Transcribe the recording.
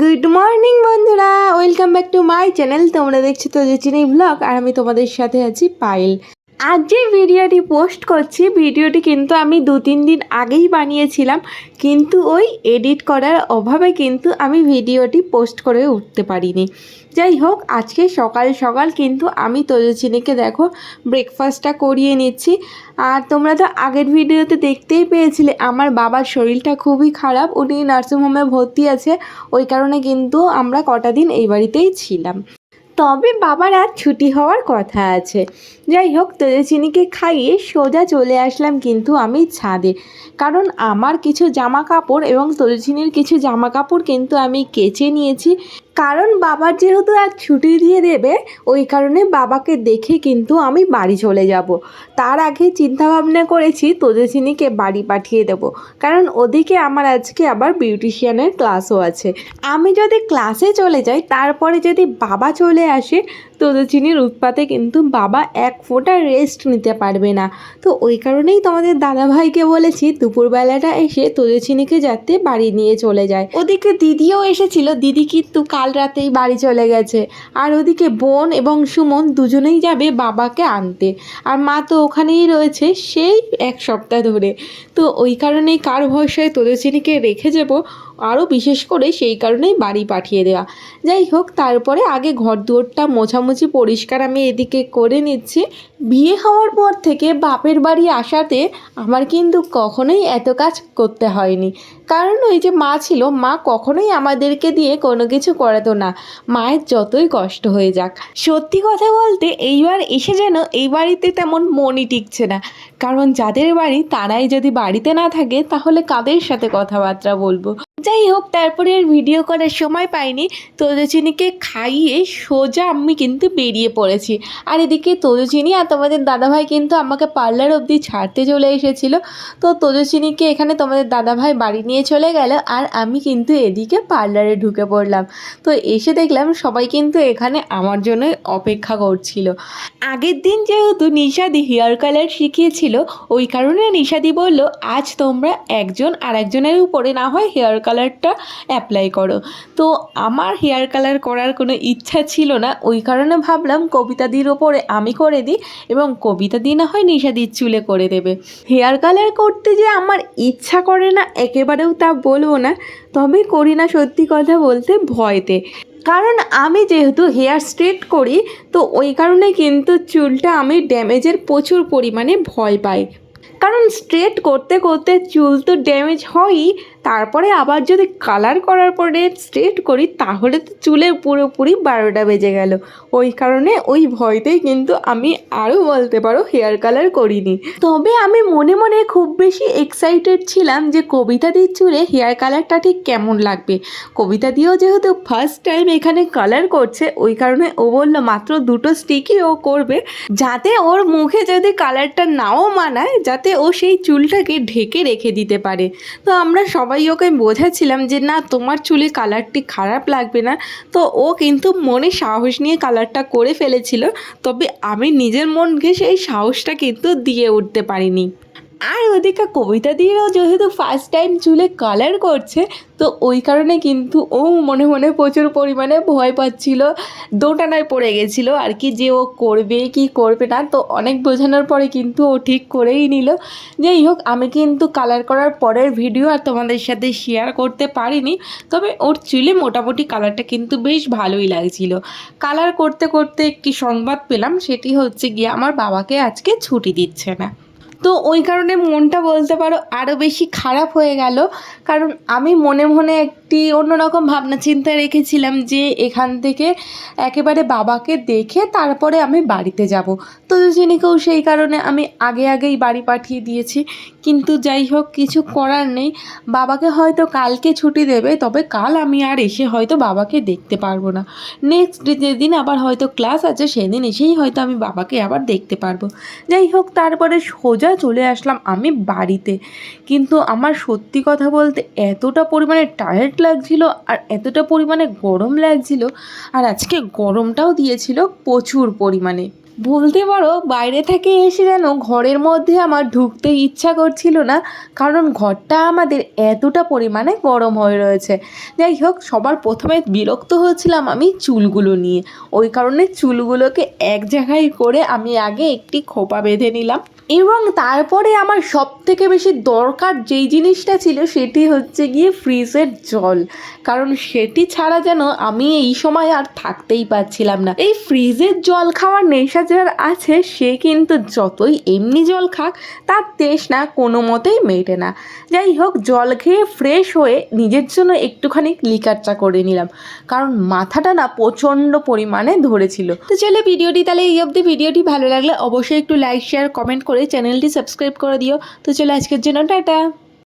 Good morning বন্ধুরা, welcome back to my channel. তোমরা দেখছো তেজস্বিনী ব্লগ আর আমি তোমাদের সাথে আছি পায়েল। আজ যে ভিডিওটি পোস্ট করছি, ভিডিওটি কিন্তু আমি 2-3 দিন আগেই বানিয়েছিলাম, কিন্তু ওই এডিট করার অভাবে কিন্তু আমি ভিডিওটি পোস্ট করে উঠতে পারিনি। যাই হোক, আজকে সকাল সকাল কিন্তু আমি তেজস্বিনীকে দেখো ব্রেকফাস্টটা করিয়ে নিচ্ছি। আর তোমরা তো আগের ভিডিওতে দেখতেই পেয়েছিলে আমার বাবার শরীরটা খুবই খারাপ, উনি নার্সিংহোমে ভর্তি আছে। ওই কারণে কিন্তু আমরা কটা দিন এই বাড়িতেই ছিলাম, তবে বাবার আজ ছুটি হওয়ার কথা আছে। যাই হোক, তেজস্বিনীকে খাইয়ে সোজা চলে আসলাম কিন্তু আমি ছাদে, কারণ আমার কিছু জামা কাপড় এবং তেজস্বিনীর কিছু জামা কাপড় কিন্তু আমি কেচে নিয়েছি। কারণ বাবার যেহেতু আজ ছুটি দিয়ে দেবে, ওই কারণে বাবাকে দেখে কিন্তু আমি বাড়ি চলে যাব। তার আগে চিন্তা ভাবনা করেছি তেজস্বিনীকে বাড়ি পাঠিয়ে দেব, কারণ ওদিকে আমার আজকে আবার বিউটিশিয়ানের ক্লাসও আছে। আমি যদি ক্লাসে চলে যাই, তারপরে যদি বাবা চলে আসে, তেজস্বিনীর উৎপাতে কিন্তু বাবা এক ফোঁটা রেস্ট নিতে পারবে না। তো ওই কারণেই তোমাদের দাদাভাইকে বলেছি দুপুরবেলাটা এসে তেজস্বিনীকে যাতে বাড়ি নিয়ে চলে যায়। ওদিকে দিদিও এসেছিল, দিদি কিন্তু কাল রাতেই বাড়ি চলে গেছে। আর ওদিকে বোন এবং সুমন দুজনেই যাবে বাবাকে আনতে, আর মা তো ওখানেই রয়েছে সেই 1 সপ্তাহ ধরে। তো ওই কারণেই কার ভরসায় তেজস্বিনীকে রেখে যাবো, আরও বিশেষ করে সেই কারণেই বাড়ি পাঠিয়ে দেওয়া। যাই হোক, তারপরে আগে ঘর দুয়ারটা মোছামুছি পরিষ্কার আমি এদিকে করে নিচ্ছি। বিয়ে হওয়ার পর থেকে বাপের বাড়ি আসাতে আমার কিন্তু কখনোই এত কাজ করতে হয়নি, কারণ ওই যে মা ছিল, মা কখনোই আমাদেরকে দিয়ে কোনো কিছু করাতো না, মায়ের যতই কষ্ট হয়ে যাক। সত্যি কথা বলতে এইবার এসে যেন এই বাড়িতে তেমন মনই টিকছে না, কারণ যাদের বাড়ি তারাই যদি বাড়িতে না থাকে তাহলে কাদের সাথে কথাবার্তা বলবো। যাই হোক, তারপরে আর ভিডিও করার সময় পাইনি। তেজস্বিনীকে খাইয়ে সোজা আমি কিন্তু বেরিয়ে পড়েছি। আর এদিকে তেজস্বিনী আর তোমাদের দাদাভাই কিন্তু আমাকে পার্লার অবধি ছাড়তে চলে এসেছিলো। তো তেজস্বিনীকে এখানে তোমাদের দাদাভাই বাড়ি নিয়ে চলে গেল, আর আমি কিন্তু এদিকে পার্লারে ঢুকে পড়লাম। তো এসে দেখলাম সবাই কিন্তু এখানে আমার জন্যই অপেক্ষা করছিল। আগের দিন যেহেতু নিশাদি হেয়ার কালার শিখিয়েছিল, ওই কারণে নিশাদি বলল আজ তোমরা একজন আর একজনের উপরে না হয় হেয়ার কালারটা অ্যাপ্লাই করো। তো আমার হেয়ার কালার করার কোনো ইচ্ছা ছিল না, ওই কারণে ভাবলাম কবিতাদির ওপরে আমি করে দিই এবং কবিতাদি না হয় নিশাদির চুলে করে দেবে। হেয়ার কালার করতে যে আমার ইচ্ছা করে না একেবারেও তা বলবো না, তবে করি না সত্যি কথা বলতে ভয়তে। কারণ আমি যেহেতু হেয়ার স্ট্রেট করি, তো ওই কারণে কিন্তু চুলটা আমি ড্যামেজের প্রচুর পরিমাণে ভয় পাই। কারণ স্ট্রেট করতে করতে চুল তো ড্যামেজ হয়ই, তারপরে আবার যদি কালার করার পরে স্ট্রেট করি তাহলে তো চুলে পুরোপুরি 12টা বেজে গেল। ওই কারণে ওই ভয়তেই কিন্তু আমি আরও বলতে পারো হেয়ার কালার করিনি। তবে আমি মনে মনে খুব বেশি এক্সাইটেড ছিলাম যে কবিতাদির চুলে হেয়ার কালারটা ঠিক কেমন লাগবে। কবিতাদিও যেহেতু ফার্স্ট টাইম এখানে কালার করছে, ওই কারণে ও বললো মাত্র 2টো স্টিকই ও করবে, যাতে ওর মুখে যদি কালারটা নাও মানায় যাতে ও সেই চুলটাকে ঢেকে রেখে দিতে পারে। তো আমরা সবাই ওকে বোঝাচ্ছিলাম যে না, তোমার চুলে কালারটি খারাপ লাগবে না। তো ও কিন্তু মনে সাহস নিয়ে কালারটা করে ফেলেছিল, তবে আমি নিজের মনকে সেই সাহসটা কিন্তু দিয়ে উঠতে পারিনি। আর ওদিকে কবিতাদিরও যেহেতু ফার্স্ট টাইম চুলে কালার করছে, তো ওই কারণে কিন্তু ও মনে মনে প্রচুর পরিমাণে ভয় পাচ্ছিল, দোটানায় পড়ে গেছিলো আর কি, যে ও করবে কি করবে না। তো অনেক বোঝানোর পরে কিন্তু ও ঠিক করেই নিল। যাই হোক, আমি কিন্তু কালার করার পরের ভিডিও আর তোমাদের সাথে শেয়ার করতে পারিনি, তবে ওর চুলে মোটামুটি কালারটা কিন্তু বেশ ভালোই লাগছিল। কালার করতে করতে একটি সংবাদ পেলাম, সেটি হচ্ছে গিয়ে আমার বাবাকে আজকে ছুটি দিচ্ছে না। তো ওই কারণে মনটা বলতে পারো আরও বেশি খারাপ হয়ে গেল, কারণ আমি মনে মনে একটি অন্যরকম ভাবনা চিন্তা রেখেছিলাম যে এখান থেকে একেবারে বাবাকে দেখে তারপরে আমি বাড়িতে যাব। তো দুজনেকেও সেই কারণে আমি আগেই বাড়ি পাঠিয়ে দিয়েছি। কিন্তু যাই হোক, কিছু করার নেই, বাবাকে হয়তো কালকে ছুটি দেবে, তবে কাল আমি আর এসে হয়তো বাবাকে দেখতে পারবো না। নেক্সট যেদিন আবার হয়তো ক্লাস আছে সেদিন এসেই হয়তো আমি বাবাকে আবার দেখতে পারবো। যাই হোক, তারপরে সোজা চলে আসলাম আমি বাড়িতে। কিন্তু আমার সত্যি কথা বলতে এতটা পরিমাণে টায়ার্ড লাগছিল আর এতটা পরিমাণে গরম লাগছিল, আর আজকে গরমটাও দিয়েছিল প্রচুর পরিমাণে। বলতে পারো বাইরে থেকে এসে যেন ঘরের মধ্যে আমার ঢুকতে ইচ্ছা করছিল না, কারণ ঘরটা আমাদের এতটা পরিমাণে গরম হয়ে রয়েছে। যাই হোক, সবার প্রথমে বিরক্ত হয়েছিলাম আমি চুলগুলো নিয়ে, ওই কারণে চুলগুলোকে এক জায়গায় করে আমি আগে একটি খোপা বেঁধে নিলাম, এবং তারপরে আমার সব থেকে বেশি দরকার যেই জিনিসটা ছিল সেটি হচ্ছে গিয়ে ফ্রিজের জল, কারণ সেটি ছাড়া যেন আমি এই সময় আর থাকতেই পারছিলাম না। এই ফ্রিজের জল খাওয়ার নেশা যার আছে সে কিন্তু যতই এমনি জল খাক তার তৃষ্ণা কোনো মতেই মেটে না। যাই হোক, জল খেয়ে ফ্রেশ হয়ে নিজের জন্য একটুখানি লিকার চা করে নিলাম, কারণ মাথাটা না প্রচণ্ড পরিমাণে ধরেছিল। তো চলো ভিডিওটি তাহলে এই অবধি। ভিডিওটি ভালো লাগলে অবশ্যই একটু লাইক শেয়ার কমেন্ট করে চ্যানেলটি সাবস্ক্রাইব করে দিও। তো চলো আজকের জন্য টাটা।